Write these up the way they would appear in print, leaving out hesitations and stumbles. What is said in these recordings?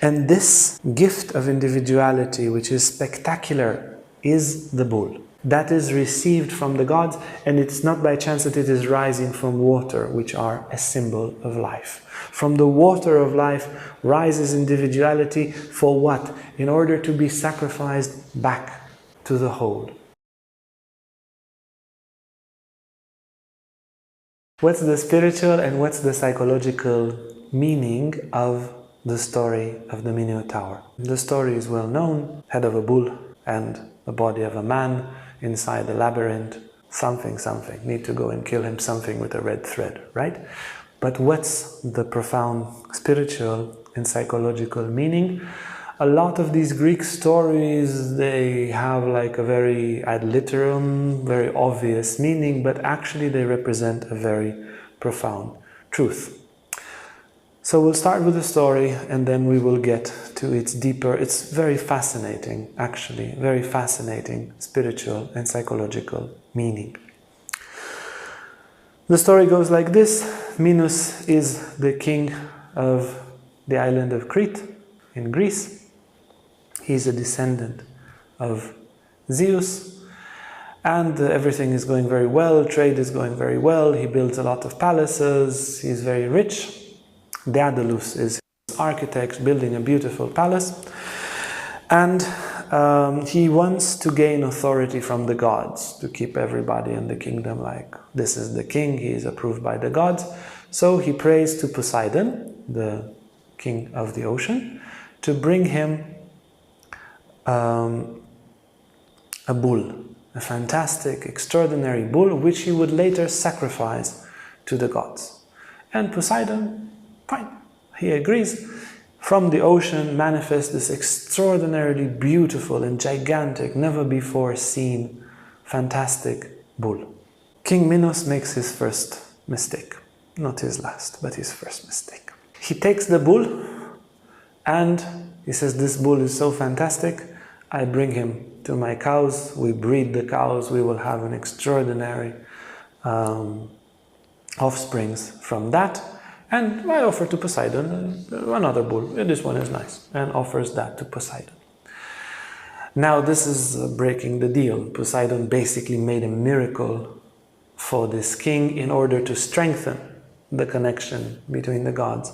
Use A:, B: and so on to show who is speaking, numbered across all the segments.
A: And this gift of individuality, which is spectacular, is the bull. That is received from the gods, and it's not by chance that it is rising from water, which are a symbol of life. From the water of life rises individuality for what? In order to be sacrificed back to the whole. What's the spiritual and what's the psychological meaning of the story of the Minotaur? The story is well known: head of a bull and the body of a man inside the labyrinth, something, need to go and kill him, something with a red thread, right? But what's the profound spiritual and psychological meaning? A lot of these Greek stories, they have like a very ad literam, very obvious meaning, but actually they represent a very profound truth. So we'll start with the story and then we will get to its deeper, it's very fascinating, actually, very fascinating spiritual and psychological meaning. The story goes like this. Minos is the king of the island of Crete in Greece. He's a descendant of Zeus, and everything is going very well, trade is going very well, he builds a lot of palaces, he's very rich. Daedalus is his architect, building a beautiful palace, and he wants to gain authority from the gods, to keep everybody in the kingdom like, this is the king, he is approved by the gods. So he prays to Poseidon, the king of the ocean, to bring him a bull, a fantastic, extraordinary bull, which he would later sacrifice to the gods. And Poseidon, fine, he agrees. From the ocean manifests this extraordinarily beautiful and gigantic, never before seen, fantastic bull. King Minos makes his first mistake. Not his last, but his first mistake. He takes the bull and he says, this bull is so fantastic, I bring him to my cows, we breed the cows, we will have an extraordinary offsprings from that. And I offer to Poseidon another bull, this one is nice, and offers that to Poseidon. Now this is breaking the deal. Poseidon basically made a miracle for this king in order to strengthen the connection between the gods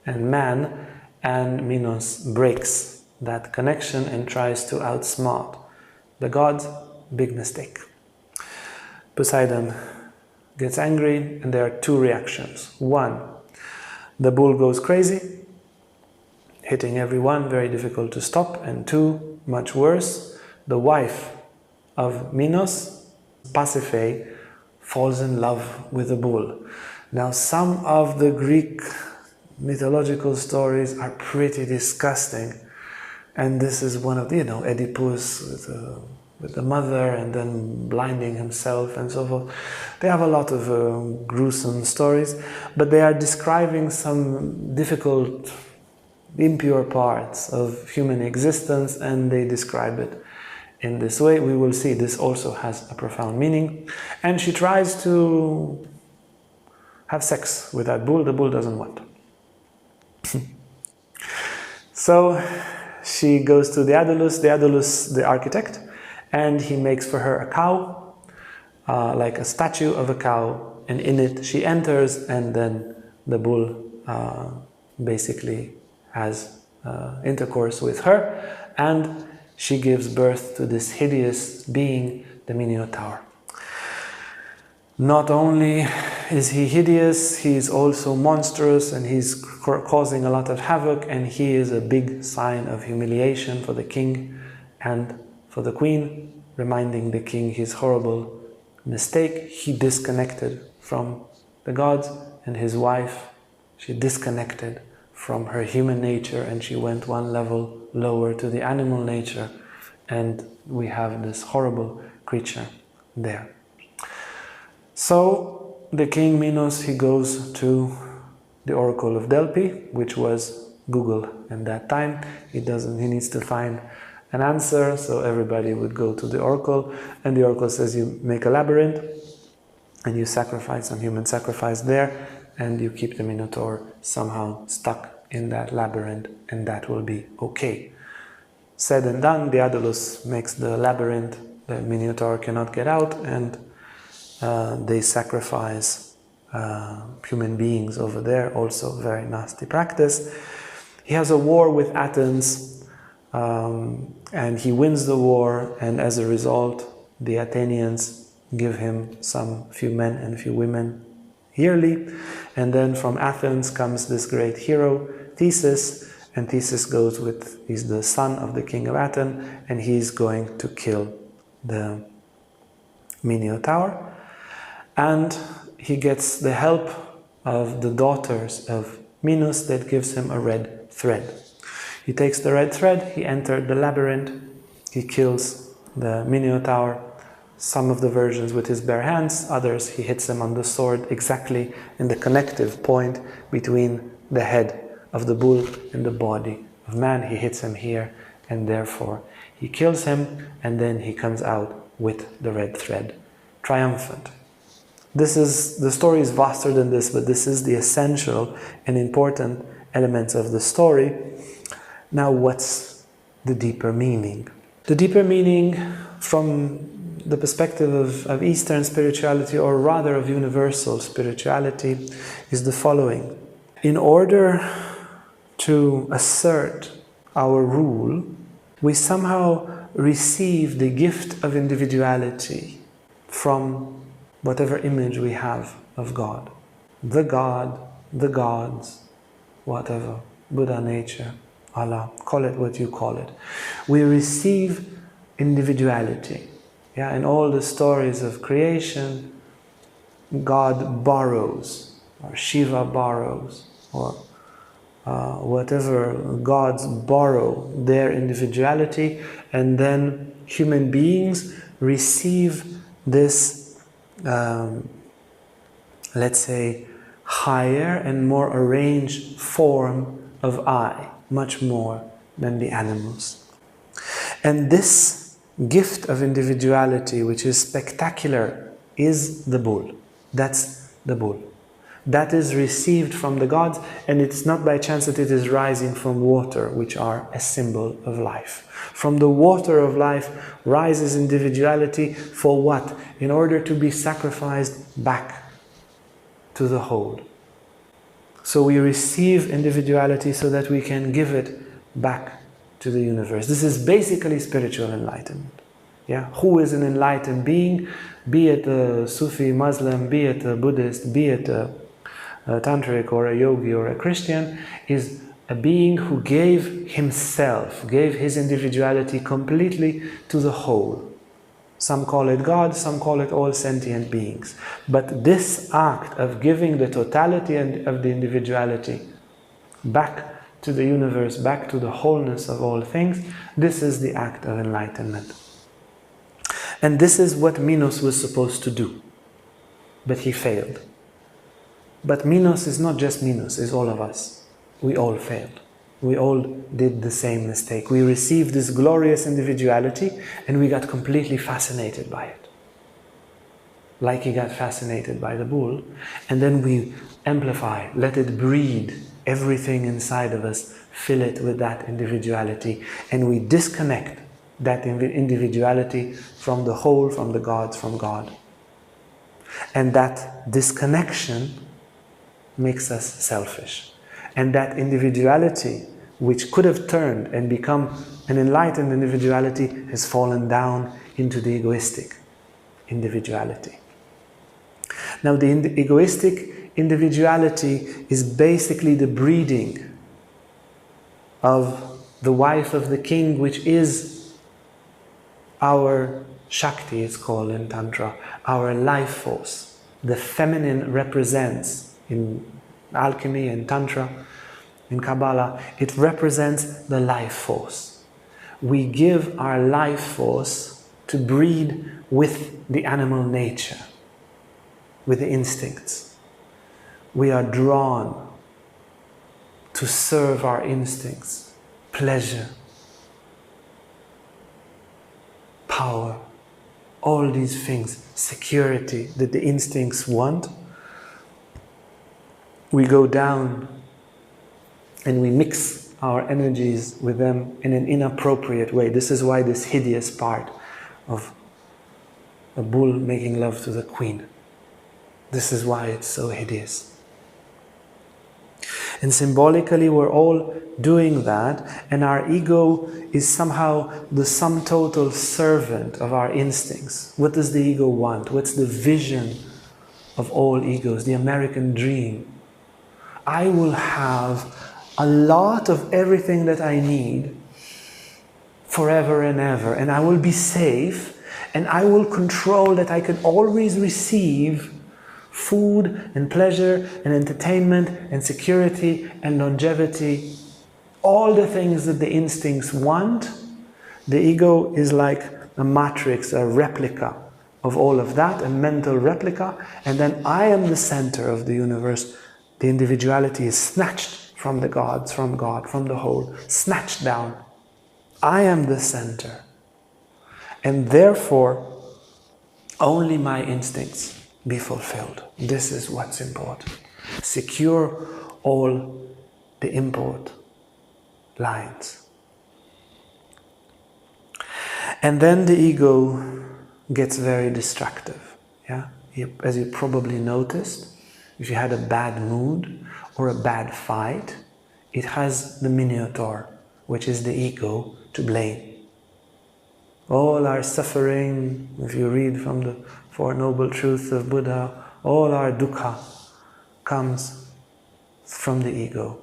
A: and man, and Minos breaks that connection and tries to outsmart the gods. Big mistake. Poseidon gets angry and there are two reactions. One, the bull goes crazy, hitting everyone, very difficult to stop. And two, much worse, the wife of Minos, Pasiphae, falls in love with the bull. Now some of the Greek mythological stories are pretty disgusting, and this is one of the, Oedipus with the mother and then blinding himself and so forth. They have a lot of gruesome stories, but they are describing some difficult, impure parts of human existence, and they describe it in this way. We will see this also has a profound meaning. And she tries to have sex with that bull. The bull doesn't want. So she goes to Daedalus, the architect, and he makes for her a cow, like a statue of a cow, and in it she enters, and then the bull basically has intercourse with her, and she gives birth to this hideous being, the Minotaur. Not only is he hideous, he is also monstrous, and he's causing a lot of havoc, and he is a big sign of humiliation for the king and for the queen, reminding the king his horrible mistake. He disconnected from the gods, and his wife, she disconnected from her human nature, and she went one level lower to the animal nature, and we have this horrible creature there. So the king Minos, he goes to the Oracle of Delphi, which was Google in that time. He needs to find an answer, so everybody would go to the Oracle, and the Oracle says you make a labyrinth and you sacrifice some human sacrifice there, and you keep the Minotaur somehow stuck in that labyrinth, and that will be okay. Said and done, Daedalus makes the labyrinth, the Minotaur cannot get out, and they sacrifice human beings over there, also very nasty practice. He has a war with Athens, and he wins the war, and as a result, the Athenians give him some few men and few women yearly, and then from Athens comes this great hero, Theseus, and Theseus goes with, he's the son of the king of Athens, and he's going to kill the Minotaur, and he gets the help of the daughters of Minos that gives him a red thread. He takes the red thread, he enters the labyrinth, he kills the Minotaur, some of the versions with his bare hands, others he hits him on the sword exactly in the connective point between the head of the bull and the body of man. He hits him here, and therefore he kills him, and then he comes out with the red thread, triumphant. The story is vaster than this, but this is the essential and important elements of the story. Now, what's the deeper meaning? The deeper meaning from the perspective of Eastern spirituality, or rather of universal spirituality, is the following. In order to assert our rule, we somehow receive the gift of individuality from whatever image we have of God. The God, the gods, whatever, Buddha, nature, Allah, call it what you call it. We receive individuality. Yeah, in all the stories of creation, God borrows, or Shiva borrows, or whatever gods borrow their individuality, and then human beings receive this, let's say, higher and more arranged form of I, much more than the animals. And this gift of individuality, which is spectacular, is the bull. That's the bull. That is received from the gods, and it's not by chance that it is rising from water, which are a symbol of life. From the water of life rises individuality for what? In order to be sacrificed back to the whole. So we receive individuality so that we can give it back to the universe. This is basically spiritual enlightenment. Yeah? Who is an enlightened being? Be it a Sufi Muslim, be it a Buddhist, be it a Tantric or a yogi or a Christian, is a being who gave himself, gave his individuality completely to the whole. Some call it God, some call it all sentient beings. But this act of giving the totality of the individuality back to the universe, back to the wholeness of all things, this is the act of enlightenment. And this is what Minos was supposed to do, but he failed. But Minos is not just Minos, it's all of us. We all failed. We all did the same mistake. We received this glorious individuality and we got completely fascinated by it. Like he got fascinated by the bull. And then we amplify, let it breed everything inside of us, fill it with that individuality, and we disconnect that individuality from the whole, from the gods, from God. And that disconnection makes us selfish. And that individuality, which could have turned and become an enlightened individuality, has fallen down into the egoistic individuality. Now, the egoistic individuality is basically the breeding of the wife of the king, which is our Shakti, it's called in Tantra, our life force. The feminine represents, in alchemy and Tantra, in Kabbalah, it represents the life force. We give our life force to breed with the animal nature, with the instincts. We are drawn to serve our instincts, pleasure, power, all these things, security that the instincts want. We go down and we mix our energies with them in an inappropriate way. This is why this hideous part of a bull making love to the queen. This is why it's so hideous. And symbolically, we're all doing that, and our ego is somehow the sum total servant of our instincts. What does the ego want? What's the vision of all egos, the American dream? I will have a lot of everything that I need forever and ever, and I will be safe, and I will control that I can always receive food and pleasure and entertainment and security and longevity, all the things that the instincts want. The ego is like a matrix, a replica of all of that, a mental replica, and then I am the center of the universe. The individuality is snatched from the gods, from God, from the whole, snatched down. I am the center. And therefore, only my instincts be fulfilled. This is what's important. Secure all the import lines. And then the ego gets very destructive. Yeah? As you probably noticed, if you had a bad mood or a bad fight, it has the Minotaur, which is the ego, to blame. All our suffering, if you read from the Four Noble Truths of Buddha, all our dukkha comes from the ego,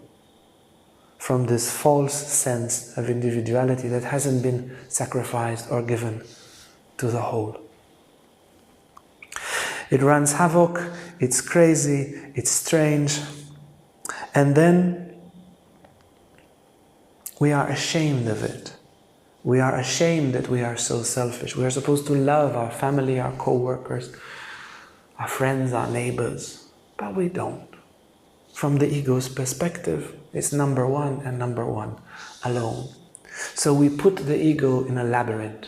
A: from this false sense of individuality that hasn't been sacrificed or given to the whole. It runs havoc, it's crazy, it's strange, and then we are ashamed of it. We are ashamed that we are so selfish. We are supposed to love our family, our co-workers, our friends, our neighbors, but we don't. From the ego's perspective, it's number one and number one alone. So we put the ego in a labyrinth.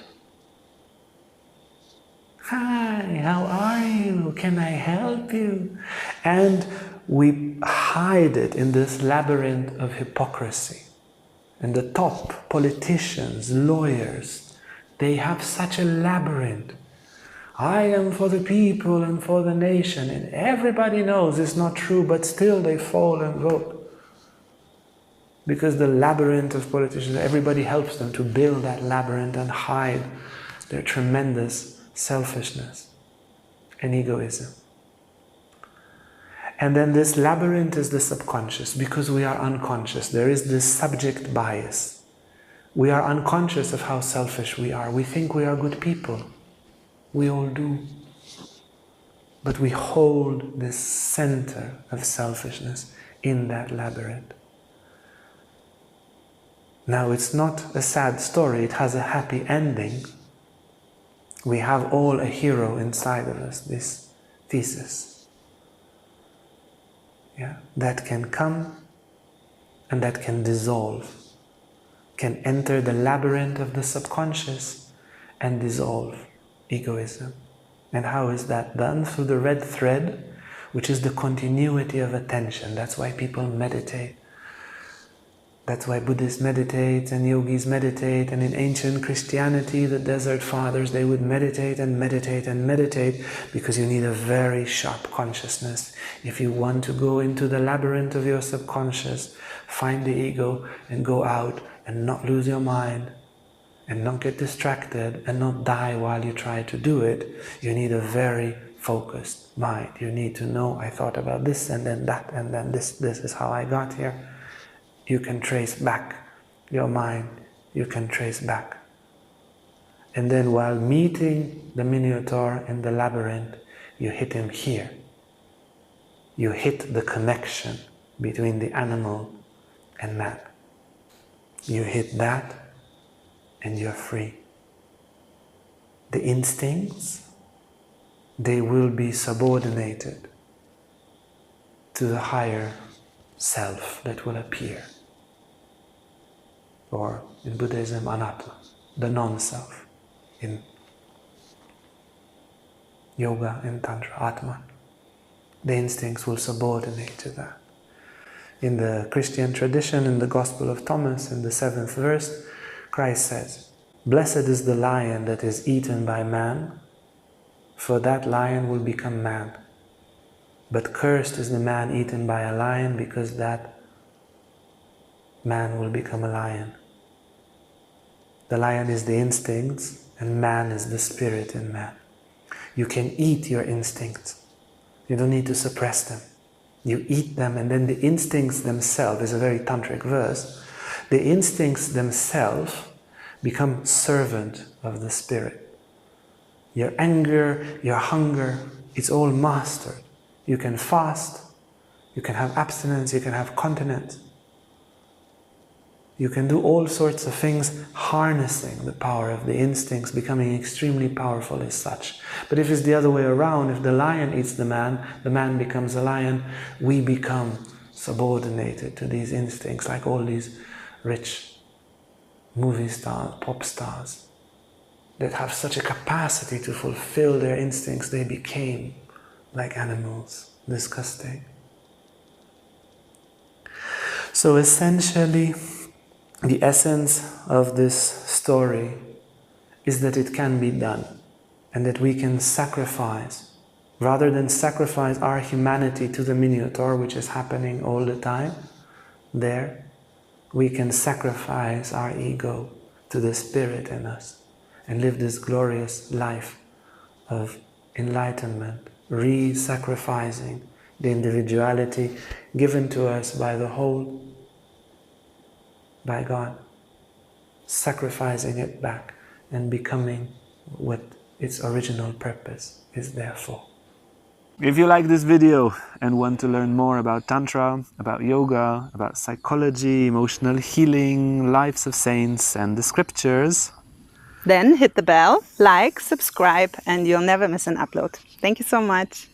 A: Hi, how are you? Can I help you? And we hide it in this labyrinth of hypocrisy. And the top politicians, lawyers, they have such a labyrinth. I am for the people and for the nation, and everybody knows it's not true, but still they fall and vote. Because the labyrinth of politicians, everybody helps them to build that labyrinth and hide their tremendous selfishness and egoism. And then this labyrinth is the subconscious, because we are unconscious. There is this subject bias. We are unconscious of how selfish we are. We think we are good people. We all do. But we hold this center of selfishness in that labyrinth. Now, it's not a sad story. It has a happy ending. We have all a hero inside of us, this Theseus. Yeah, that can come and that can dissolve, can enter the labyrinth of the subconscious and dissolve egoism. And how is that done? Through the red thread, which is the continuity of attention. That's why people meditate. That's why Buddhists meditate and yogis meditate, and in ancient Christianity, the Desert Fathers, they would meditate and meditate and meditate, because you need a very sharp consciousness. If you want to go into the labyrinth of your subconscious, find the ego and go out and not lose your mind and not get distracted and not die while you try to do it, you need a very focused mind. You need to know, I thought about this and then that and then this is how I got here. You can trace back your mind, you can trace back. And then while meeting the Minotaur in the labyrinth, you hit him here. You hit the connection between the animal and man. You hit that and you're free. The instincts, they will be subordinated to the higher self that will appear. Or in Buddhism, anatta, the non-self. In yoga and Tantra, Atman. The instincts will subordinate to that. In the Christian tradition, in the Gospel of Thomas, in the 7th verse, Christ says, "Blessed is the lion that is eaten by man, for that lion will become man. But cursed is the man eaten by a lion, because that man will become a lion." The lion is the instincts, and man is the spirit in man. You can eat your instincts. You don't need to suppress them. You eat them, and then the instincts themselves, is a very tantric verse, the instincts themselves become servant of the spirit. Your anger, your hunger, it's all mastered. You can fast, you can have abstinence, you can have continence. You can do all sorts of things harnessing the power of the instincts, becoming extremely powerful as such. But if it's the other way around, if the lion eats the man becomes a lion, we become subordinated to these instincts, like all these rich movie stars, pop stars, that have such a capacity to fulfill their instincts. They became like animals, disgusting. So essentially, the essence of this story is that it can be done, and that we can sacrifice, rather than sacrifice our humanity to the Minotaur, which is happening all the time there, we can sacrifice our ego to the spirit in us and live this glorious life of enlightenment, re-sacrificing the individuality given to us by the whole, by God, sacrificing it back and becoming what its original purpose is there for. If you like this video and want to learn more about Tantra, about yoga, about psychology, emotional healing, lives of saints and the scriptures,
B: then hit the bell, like, subscribe, and you'll never miss an upload. Thank you so much.